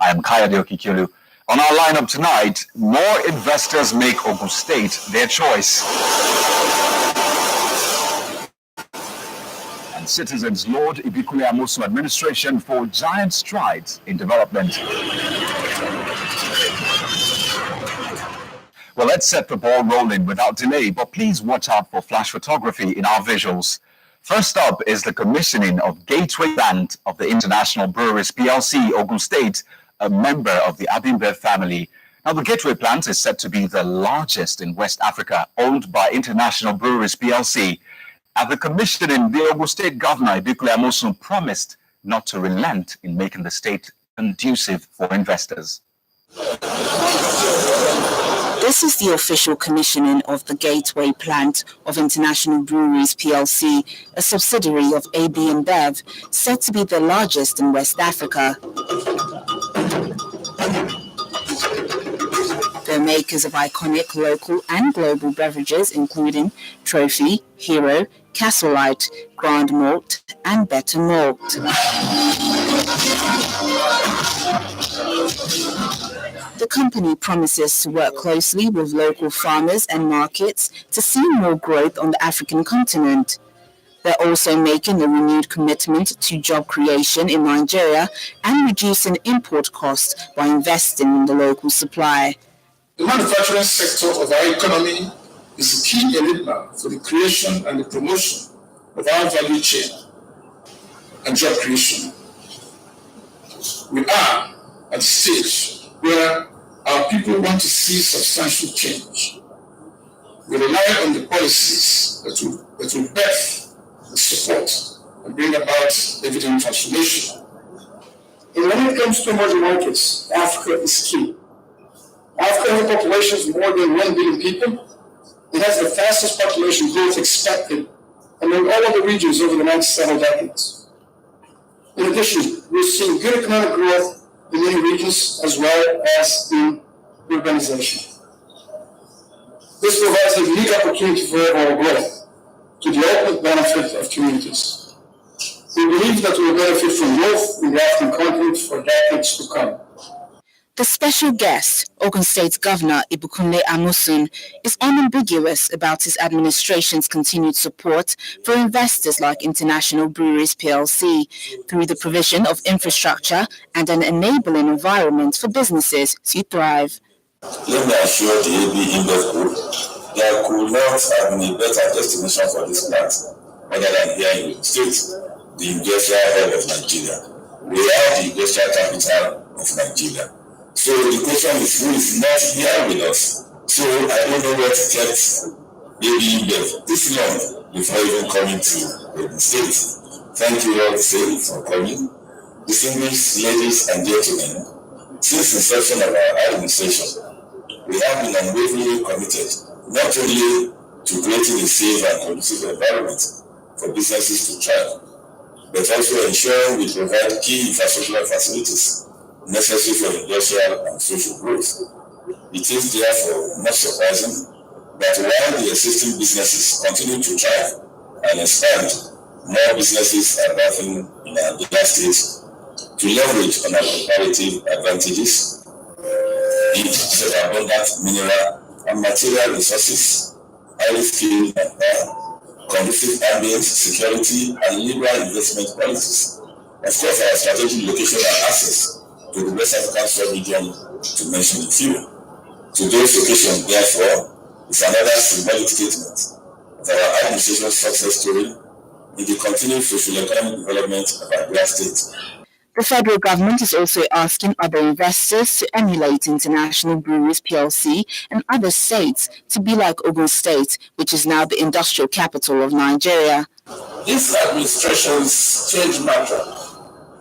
I am Kayode Okikiolu. On our lineup tonight, more investors make Ogun State their choice. And citizens laud Ibikule Amosu administration for giant strides in development. Well, let's set the ball rolling without delay, but please watch out for flash photography in our visuals. First up is the commissioning of Gateway Plant of the International Breweries PLC, Ogun State, a member of the Abimbe family. Now, the Gateway Plant is said to be the largest in West Africa, owned by International Breweries PLC. At the commissioning, the Ogun State Governor, Ibikule Amosu, promised not to relent in making the state conducive for investors. This is the official commissioning of the Gateway Plant of International Breweries PLC, a subsidiary of AB InBev, said to be the largest in West Africa. They're makers of iconic local and global beverages, including Trophy, Hero, Castle Light, Grand Malt, and Better Malt. The company promises to work closely with local farmers and markets to see more growth on the African continent. They're also making a renewed commitment to job creation in Nigeria and reducing import costs by investing in the local supply. The manufacturing sector of our economy is a key enabler for the creation and the promotion of our value chain and job creation. We are at the stage where our people want to see substantial change. We rely on the policies that will birth the support and bring about evident transformation. And when it comes to emerging markets, Africa is key. Africa has a population of more than 1 billion people. It has the fastest population growth expected among all of the regions over the next several decades. In addition, we're seeing good economic growth in many regions as well as in urbanization. This provides a unique opportunity for overall growth to the ultimate benefit of communities. We believe that we will benefit from growth in the African continent for decades to come. The special guest, Ogun State Governor Ibikule Amosu, is unambiguous about his administration's continued support for investors like International Breweries PLC through the provision of infrastructure and an enabling environment for businesses to thrive. Let me assure the AB InBev Group there could not have been a better destination for this plant other than here in the state, the industrial hub of Nigeria. We are the industrial capital of Nigeria. So the question is, who is not here with us? So I don't know what kept AB InBev this long before even coming to the state. Thank you all for coming. Distinguished ladies and gentlemen, since the inception of our administration, we have been unwaveringly committed not only to creating a safe and conducive environment for businesses to thrive, but also ensuring we provide key infrastructural facilities necessary for industrial and social growth. It is therefore not surprising that while the existing businesses continue to thrive and expand, more businesses are battling in our bigger states to leverage on our comparative advantages, be it abundant mineral and material resources, highly skilled manpower, conducive ambience, security, and liberal investment policies. Of course, our strategic location and access to the West African sub-region, to mention a few. Today's occasion, therefore, is another symbolic statement of our administration's success story in the continued socio-economic development of our great state. The federal government is also asking other investors to emulate International Breweries PLC and other states to be like Ogun State, which is now the industrial capital of Nigeria. This administration's change matter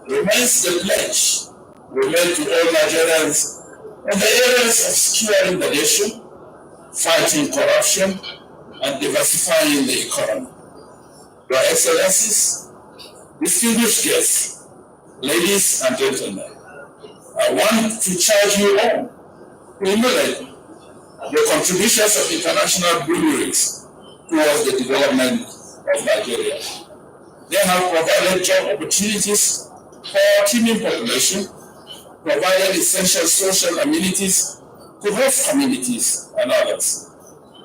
remains the pledge we made to all Nigerians in the areas of securing the nation, fighting corruption, and diversifying the economy. Your Excellencies, distinguished guests, ladies and gentlemen, I want to charge you all to emulate the contributions of international breweries towards the development of Nigeria. They have provided job opportunities for our teeming population, provided essential social amenities to host communities and others,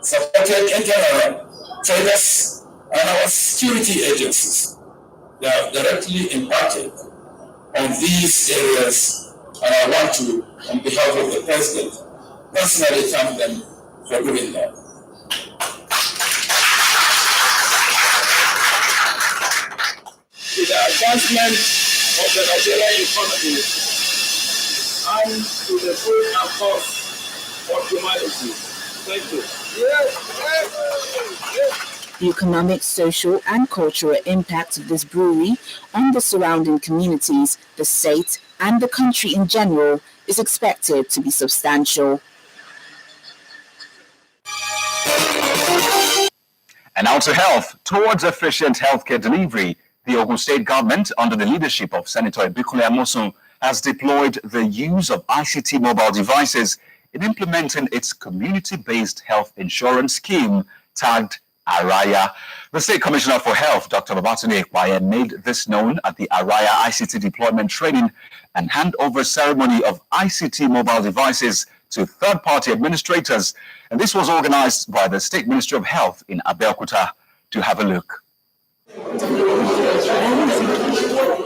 supported internal traders and our security agencies. They have directly impacted on these areas, and I want to, on behalf of the President, personally thank them for doing that. To the advancement of the Nigerian economy and to the good and cause of humanity. Thank you. The economic, social, and cultural impact of this brewery on the surrounding communities, the state, and the country in general is expected to be substantial. And now to health. Towards efficient healthcare delivery, the Ogun State government, under the leadership of Senator Ibikunle Amosun, has deployed the use of ICT mobile devices in implementing its community-based health insurance scheme tagged Araya. The State Commissioner for Health, Dr. Babatunde Ekwaye, made this known at the Araya ICT deployment training and handover ceremony of ICT mobile devices to third-party administrators. And this was organized by the State Ministry of Health in Abeokuta. To have a look.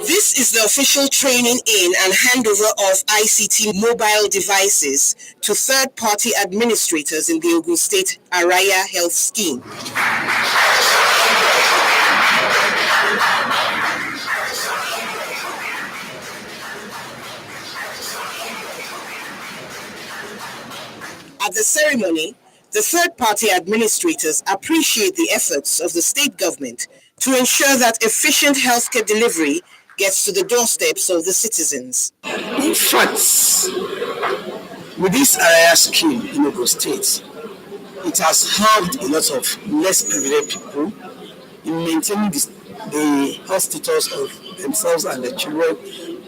This is the official training in and handover of ICT mobile devices to third-party administrators in the Ogun State Araya Health Scheme. At the ceremony, the third-party administrators appreciate the efforts of the state government to ensure that efficient healthcare delivery gets to the doorsteps of the citizens. In fact, with this Araya scheme in Ogun State, it has helped a lot of less privileged people in maintaining the hospitals of themselves and their children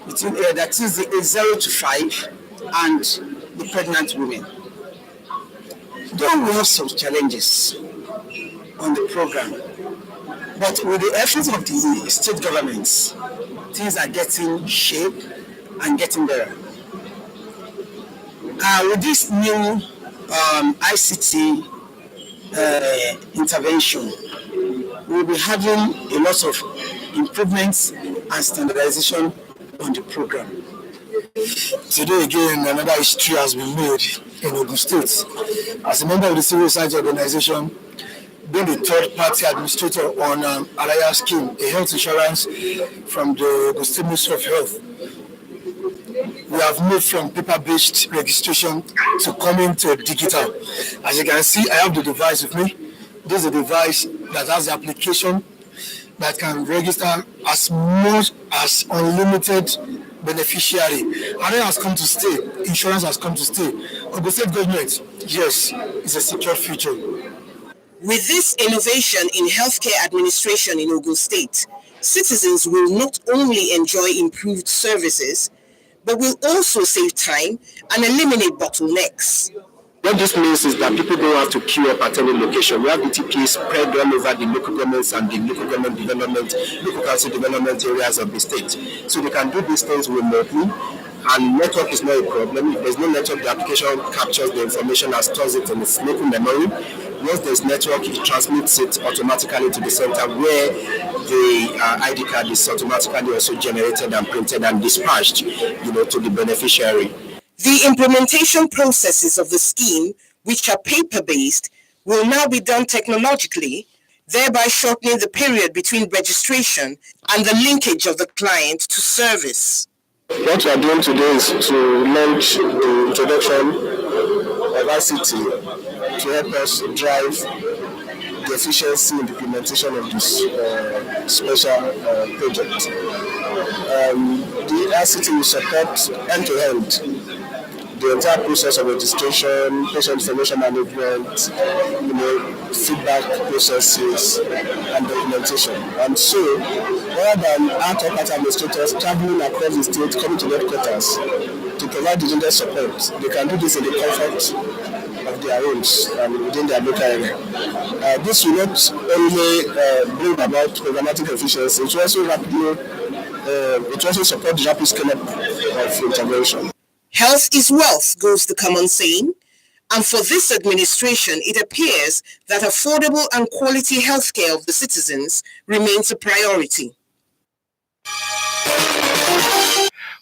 between that is the age 0 to 5 and the pregnant women. Though we have some challenges on the program, but with the efforts of the state governments, things are getting shape and getting better. With this new ICT intervention, we'll be having a lot of improvements and standardization on the program. Today again, another history has been made in Ogun State. As a member of the civil society organization, being the third-party administrator on Araya scheme, a health insurance from the Ogun State Ministry of Health, we have moved from paper-based registration to coming to digital. As you can see, I have the device with me. This is a device that has the application that can register as much as unlimited beneficiary. Araya has come to stay. Insurance has come to stay. Ogun State government, yes, it's a secure future. With this innovation in healthcare administration in Ogun State, citizens will not only enjoy improved services, but will also save time and eliminate bottlenecks. What this means is that people don't have to queue up at any location. We have the TPA spread all over the local governments and the local government development, local council development areas of the state. So they can do these things remotely, and network is not a problem. If there's no network, the application captures the information and stores it in its local memory. Once there's network, it transmits it automatically to the center where the ID card is automatically also generated and printed and dispatched, to the beneficiary. The implementation processes of the scheme, which are paper-based, will now be done technologically, thereby shortening the period between registration and the linkage of the client to service. What we are doing today is to launch the introduction of ICT to help us drive the efficiency in the implementation of this special project. The ICT will support end-to-end the entire process of registration, patient information management, feedback processes, and documentation. And so, rather than our third-party administrators traveling across the state, coming to headquarters to provide the needed support, they can do this in the comfort of their homes and within their local area. This will not only bring about programmatic efficiency, it will also rapidly it also supports the rapid scale-up of intervention. Health is wealth, goes the common saying. And for this administration, it appears that affordable and quality healthcare of the citizens remains a priority.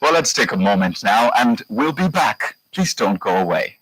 Well, let's take a moment now and we'll be back. Please don't go away.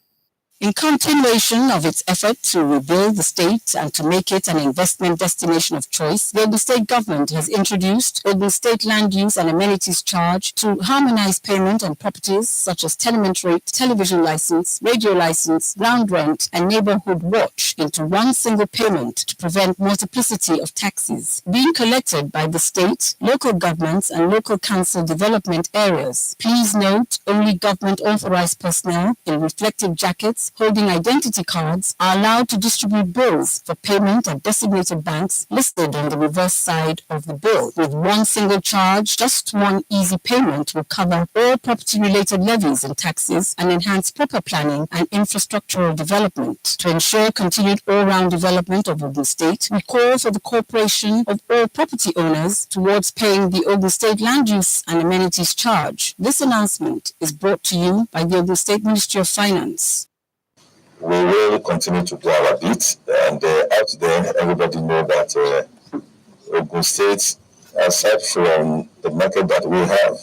In continuation of its effort to rebuild the state and to make it an investment destination of choice, the Ogun State government has introduced Ogun State Land Use and Amenities Charge to harmonize payment on properties such as tenement rate, television license, radio license, ground rent, and neighborhood watch into one single payment to prevent multiplicity of taxes being collected by the state, local governments, and local council development areas. Please note, only government authorized personnel in reflective jackets holding identity cards are allowed to distribute bills for payment at designated banks listed on the reverse side of the bill. With one single charge, just one easy payment will cover all property-related levies and taxes and enhance proper planning and infrastructural development. To ensure continued all-round development of Ogun State, we call for the cooperation of all property owners towards paying the Ogun State Land Use and Amenities Charge. This announcement is brought to you by the Ogun State Ministry of Finance. We will continue to do our bit, and out there, everybody know that Ogun State, aside from the market that we have,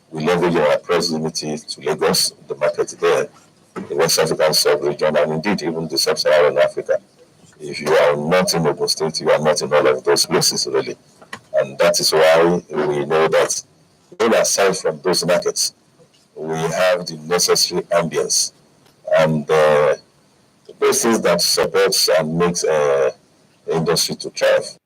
we leverage our proximity to Lagos, the market there, the West African sub-region, and indeed even the sub-Saharan Africa. If you are not in Ogun State, you are not in all of those places really, and that is why we know that even aside from those markets, we have the necessary ambience and those things that supports and makes the industry to thrive.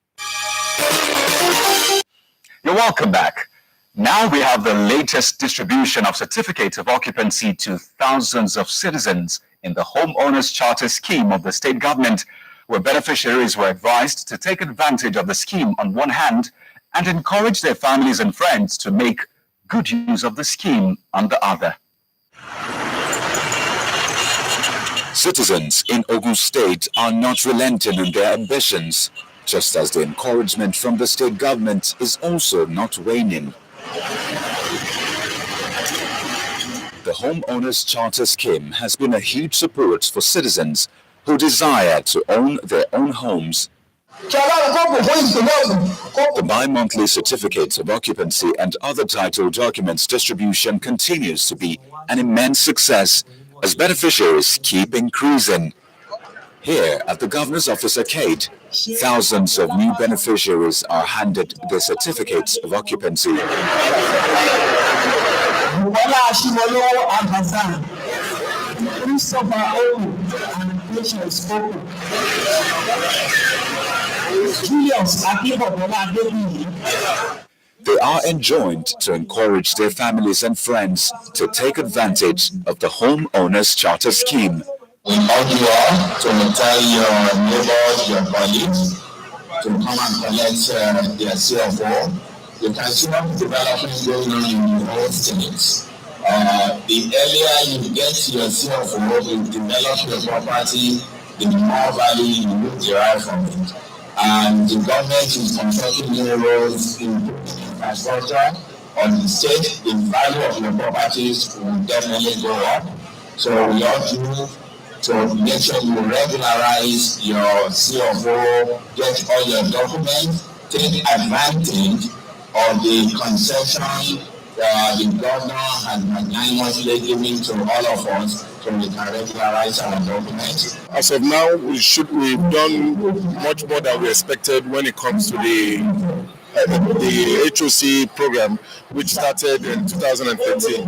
You're welcome back. Now we have the latest distribution of certificates of occupancy to thousands of citizens in the Homeowners Charter Scheme of the state government, where beneficiaries were advised to take advantage of the scheme on one hand and encourage their families and friends to make good use of the scheme on the other. Citizens in Ogun State are not relenting in their ambitions, just as the encouragement from the state government is also not waning. The Homeowners Charter Scheme has been a huge support for citizens who desire to own their own homes. The bi-monthly certificates of occupancy and other title documents distribution continues to be an immense success as beneficiaries keep increasing. Here at the Governor's Office Arcade, thousands of new beneficiaries are handed their certificates of occupancy. They are enjoined to encourage their families and friends to take advantage of the Homeowners Charter Scheme. We urge you all to tell your neighbors, your colleagues, to come and collect their CFO. You can see what development going on in the whole state. The earlier you get your CFO, you develop your property, the more value you will derive from it. And the government is constructing new roads, improving infrastructure. On the state, the value of your properties will definitely go up. So we urge you to make sure you regularize your CFO, get all your documents, take advantage of the concession the governor has magnanimously given to all of us so we can regularize our documents. As of now, we've done much more than we expected when it comes to the HOC program, which started in 2013.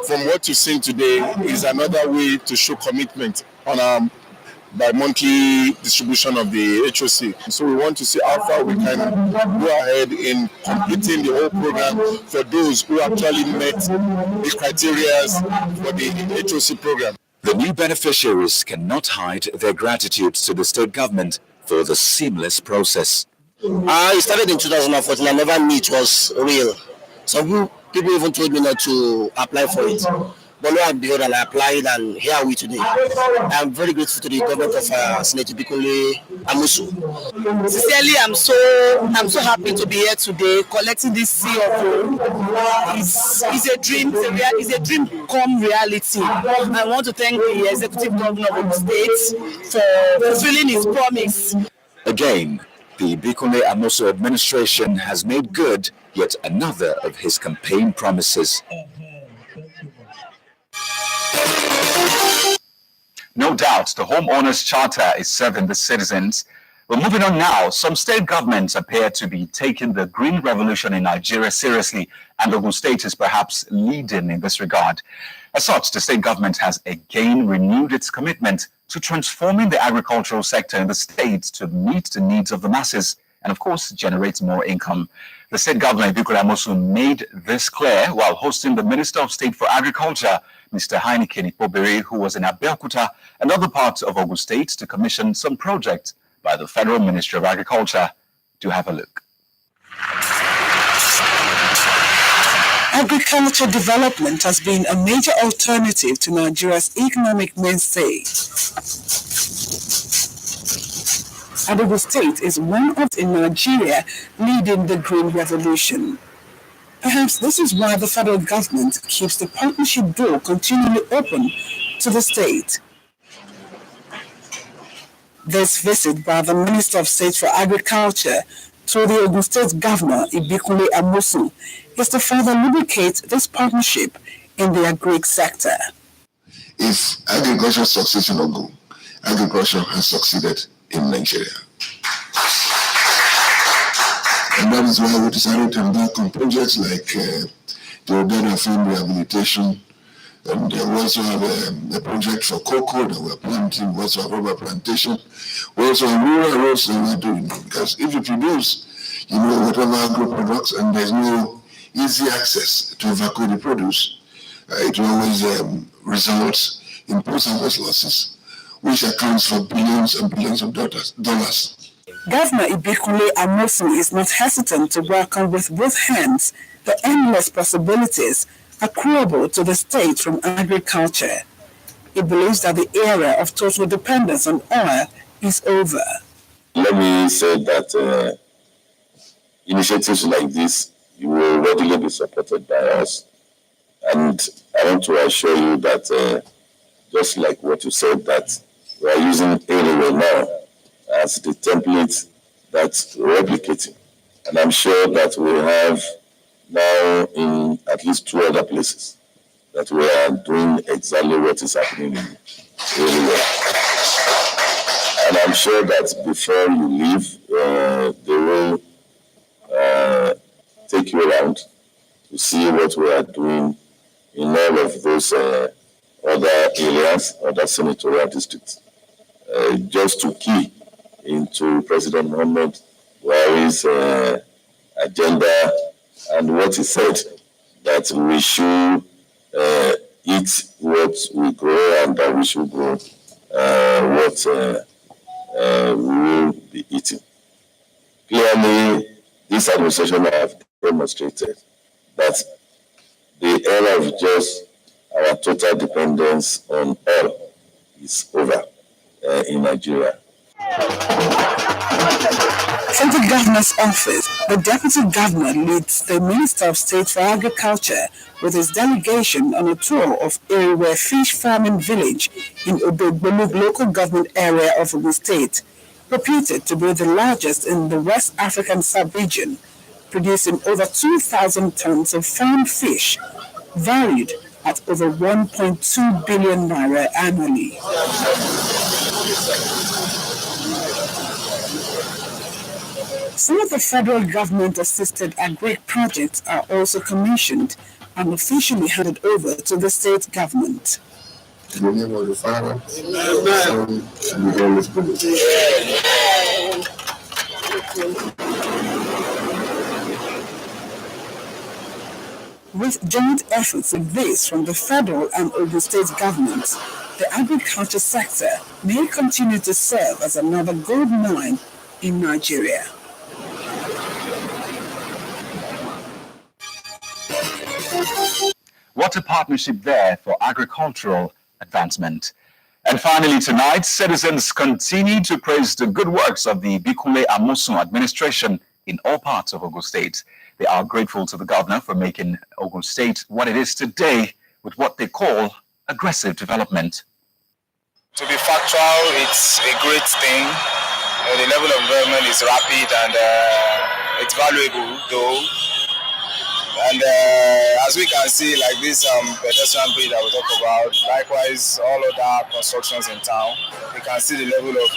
From what you've seen today is another way to show commitment on our bi-monthly distribution of the HOC. So we want to see how far we can go ahead in completing the whole program for those who actually met the criteria for the HOC program. The new beneficiaries cannot hide their gratitude to the state government for the seamless process. I started in 2014. I never knew it was real. Some people even told me not to apply for it. but lo and behold, and I applied, and here are we today. I'm very grateful to the government of Senator Bikunle Amosun. Sincerely, I'm so happy to be here today, collecting this CFO. It's a dream. It's a dream come reality. I want to thank the executive governor of the state for fulfilling his promise. Again, the Bikunle Amosun administration has made good yet another of his campaign promises. No doubt, the Homeowners Charter is serving the citizens. But moving on now, some state governments appear to be taking the green revolution in Nigeria seriously, and Ogun State is perhaps leading in this regard. As such, the state government has again renewed its commitment to transforming the agricultural sector in the state to meet the needs of the masses and, of course, generate more income. The state governor, Bikunle Amosun, made this clear while hosting the Minister of State for Agriculture, Mr. Heineken Ipobere, who was in Abeokuta and other parts of Ogun State to commission some projects by the Federal Ministry of Agriculture. Do have a look. Agriculture development has been a major alternative to Nigeria's economic mainstay. Ogun State is one of in Nigeria leading the green revolution. Perhaps this is why the federal government keeps the partnership door continually open to the state. This visit by the Minister of State for Agriculture to the Ogun State Governor, Bikunle Amosun, is to further lubricate this partnership in the agric sector. If agriculture succeeds in Ogun, agriculture has succeeded in Nigeria. And that is why we decided to embark on projects like the Odana Farm Rehabilitation. And we also have a project for cocoa that we're planting. We also have rubber plantation. We also have rural roads that we're doing. Because if you produce, whatever agro products, and there's no easy access to evacuate the produce, it will always result in post-harvest losses, which accounts for billions and billions of dollars. Governor Bikunle Amosun is not hesitant to welcome with both hands the endless possibilities accruable to the state from agriculture. He believes that the era of total dependence on oil is over. Let me say that initiatives like this will readily be supported by us. And I want to assure you that just like what you said, that we are using Anyway now as the template that's replicating. And I'm sure that we have now in at least 2 other places that we are doing exactly what is happening in Anyway. And I'm sure that before you leave, they will take you around to see what we are doing in all of those other areas, other senatorial districts. Just to key into President Muhammad Buhari's agenda and what he said, that we should eat what we grow and that we should grow what we will be eating. Clearly, this administration have demonstrated that the era of just our total dependence on oil is over in Nigeria. From the governor's office, the deputy governor leads the Minister of State for Agriculture with his delegation on a tour of Eriwe Fish Farming Village in Odogbolu local government area of Ogun State, reputed to be the largest in the West African sub-region, producing over 2,000 tons of farmed fish, valued at over 1.2 billion naira annually. Some of the federal government-assisted agri projects are also commissioned and officially handed over to the state government. In the name of the Father, Son, and the Holy Spirit. With joint efforts like this from the federal and Ogun State governments, the agriculture sector may continue to serve as another gold mine in Nigeria. What a partnership there for agricultural advancement. And finally tonight, citizens continue to praise the good works of the Bikunle Amosun administration in all parts of Ogun State. They are grateful to the governor for making Ogun State what it is today with what they call aggressive development. To be factual, it's a great thing. The level of development is rapid and it's valuable though. And as we can see, like this pedestrian bridge that we talk about, likewise all other constructions in town, you can see the level of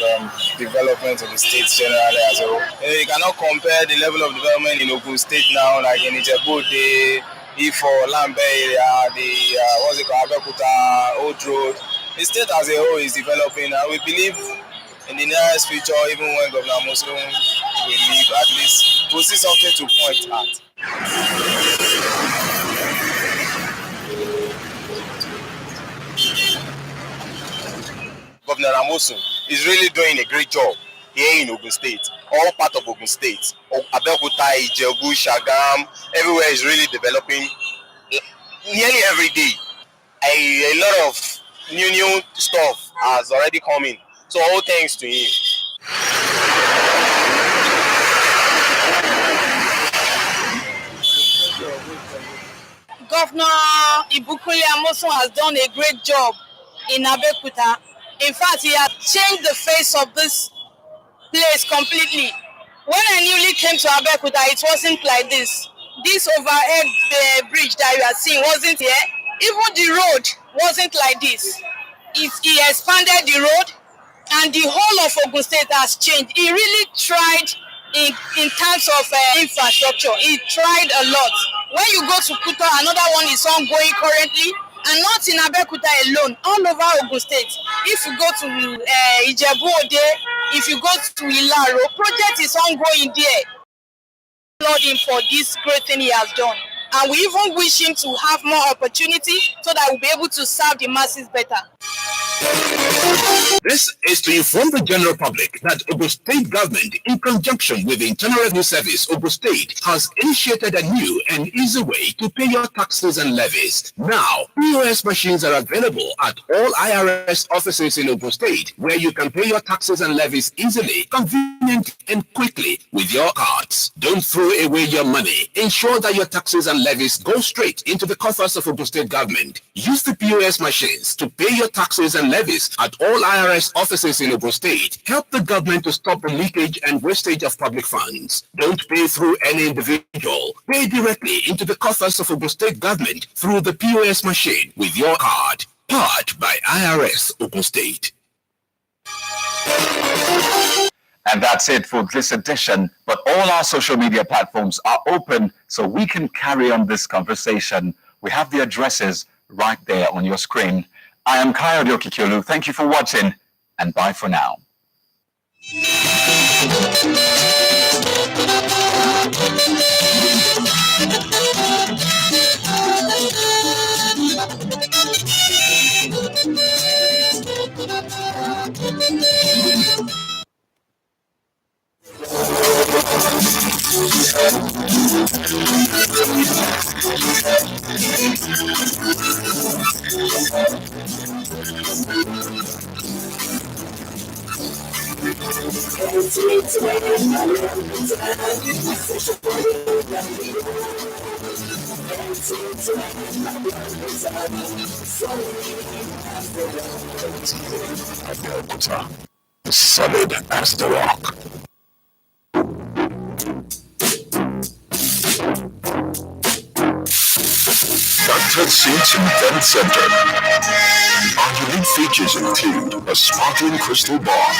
development of the state generally as a whole. You cannot compare the level of development in Ogun State now, like in Ijebu-Ode, Ifo, Lambe area, what's it called, Abeokuta, Old Road. The state as a whole is developing, and we believe in the nearest future, even when Governor Amosun will leave, at least we'll see something to point at. Governor Amosun is really doing a great job here in Ogun State. All part of Ogun State, Abeokuta, Ijebu, Shagam, everywhere is really developing nearly every day. A lot of new stuff has already come in. So all thanks to him. Governor Bikunle Amosun has done a great job in Abeokuta. In fact, he has changed the face of this place completely. When I newly came to Abeokuta, it wasn't like this. This overhead bridge that you are seeing wasn't here. Even the road wasn't like this. He expanded the road, and the whole of Ogun State has changed. He really tried in terms of infrastructure. He tried a lot. When you go to Kuto, another one is ongoing currently, and not in Abeokuta alone, all over Ogun State. If you go to Ijebu-Ode, if you go to Ilaro, project is ongoing there. Applaud him for this great thing he has done. And we even wish him to have more opportunity so that we'll be able to serve the masses better. This is to inform the general public that Ogun State government, in conjunction with the Internal Revenue Service, Ogun State, has initiated a new and easy way to pay your taxes and levies. Now, POS machines are available at all IRS offices in Ogun State, where you can pay your taxes and levies easily, conveniently, and quickly with your cards. Don't throw away your money. Ensure that your taxes and levies go straight into the coffers of Ogun State government. Use the POS machines to pay your taxes and levies at all IRS offices in Ogun State. Help the government to stop the leakage and wastage of public funds. Don't pay through any individual. Pay directly into the coffers of Ogun State government through the POS machine with your card. Powered by IRS Ogun State. And that's it for this edition. But all our social media platforms are open so we can carry on this conversation. We have the addresses right there on your screen. I am Kayode Okikiolu. Thank you for watching, and bye for now. Abeokuta, solid as the rock. Dr. Seats Event Center. Our unique features include a sparkling crystal bar,